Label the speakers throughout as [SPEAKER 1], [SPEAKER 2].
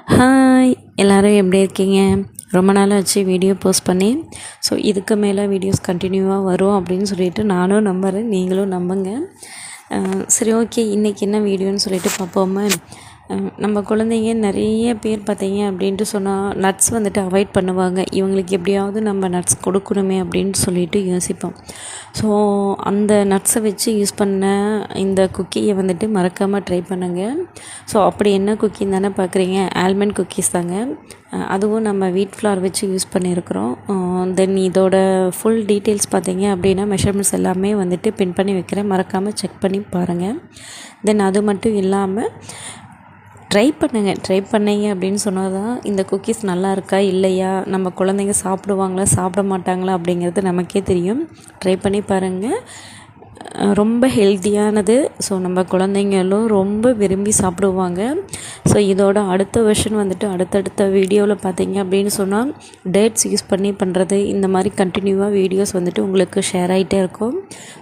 [SPEAKER 1] Hi எல்லோரும் எப்படி இருக்கீங்க? ரொம்ப நாள் ஆச்சு வீடியோ போஸ்ட் பண்ணி. ஸோ இதுக்கு மேலே வீடியோஸ் கண்டினியூவாக வரும் அப்படின்னு சொல்லிட்டு நானும் நம்புகிறேன், நீங்களும் நம்புங்க. சரி, ஓகே, இன்றைக்கி என்ன வீடியோன்னு சொல்லிட்டு பார்ப்போமா? நம்ம குழந்தைங்க நிறைய பேர் பார்த்தீங்க அப்படின்ட்டு சொன்னால் நட்ஸ் வந்துட்டு அவாய்ட் பண்ணுவாங்க. இவங்களுக்கு எப்படியாவது நம்ம நட்ஸ் கொடுக்கணுமே அப்படின்ட்டு சொல்லிட்டு யோசிப்போம். ஸோ அந்த நட்ஸை வச்சு யூஸ் பண்ண இந்த குக்கியை வந்துட்டு மறக்காமல் ட்ரை பண்ணுங்கள். ஸோ அப்படி என்ன குக்கின்னு தானே பார்க்குறீங்க? ஆல்மண்ட் குக்கீஸ் தாங்க. அதுவும் நம்ம வீட் ஃப்ளார் வச்சு யூஸ் பண்ணியிருக்கிறோம். தென் இதோட ஃபுல் டீட்டெயில்ஸ் பார்த்தீங்க அப்படின்னா மெஷர்மெண்ட்ஸ் எல்லாமே வந்துட்டு பின் பண்ணி வைக்கிறேன், மறக்காமல் செக் பண்ணி பாருங்கள். தென் அது மட்டும் இல்லாமல் ட்ரை பண்ணீங்க அப்படின்னு சொன்னால் தான் இந்த குக்கீஸ் நல்லா இருக்கா இல்லையா, நம்ம குழந்தைங்க சாப்பிடுவாங்களா சாப்பிட மாட்டாங்களா அப்படிங்கிறது நமக்கே தெரியும். ட்ரை பண்ணி பாருங்கள், ரொம்ப ஹெல்த்தியானது. ஸோ நம்ம குழந்தைங்களும் ரொம்ப விரும்பி சாப்பிடுவாங்க. ஸோ இதோட அடுத்த வெர்ஷன் வந்துட்டு அடுத்தடுத்த வீடியோவில் பார்த்தீங்க அப்படின்னு சொன்னால் டேட்ஸ் யூஸ் பண்ணி பண்ணுறது, இந்த மாதிரி கண்டினியூவாக வீடியோஸ் வந்துட்டு உங்களுக்கு ஷேர் ஆகிட்டே இருக்கும்.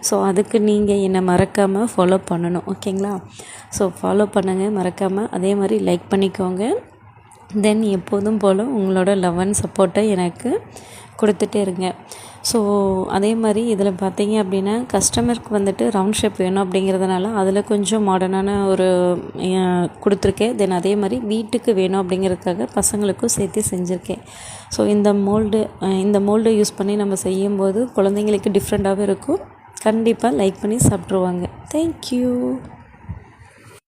[SPEAKER 1] ஸோ அதுக்கு நீங்கள் என்னை மறக்காமல் ஃபாலோ பண்ணணும், ஓகேங்களா? ஸோ ஃபாலோ பண்ணுங்கள் மறக்காமல். அதே மாதிரி லைக் பண்ணிக்கோங்க. தென் எப்போதும் போல் உங்களோட லவ் அண்ட் சப்போர்ட்டை எனக்கு கொடுத்துட்டே இருங்க. ஸோ அதே மாதிரி இதில் பார்த்தீங்க அப்படின்னா கஸ்டமருக்கு வந்துட்டு ரவுண்ட் ஷேப் வேணும் அப்படிங்கிறதுனால அதில் கொஞ்சம் மாடர்னான ஒரு கொடுத்துருக்கேன். தென் அதே மாதிரி வீட்டுக்கு வேணும் அப்படிங்கிறதுக்காக பசங்களுக்கும் சேர்த்து செஞ்சுருக்கேன். ஸோ இந்த மோல்டு யூஸ் பண்ணி நம்ம செய்யும்போது குழந்தைங்களுக்கு டிஃப்ரெண்ட்டாகவே இருக்கும். கண்டிப்பாக லைக் பண்ணி சாப்பிட்ருவாங்க. தேங்க்யூ.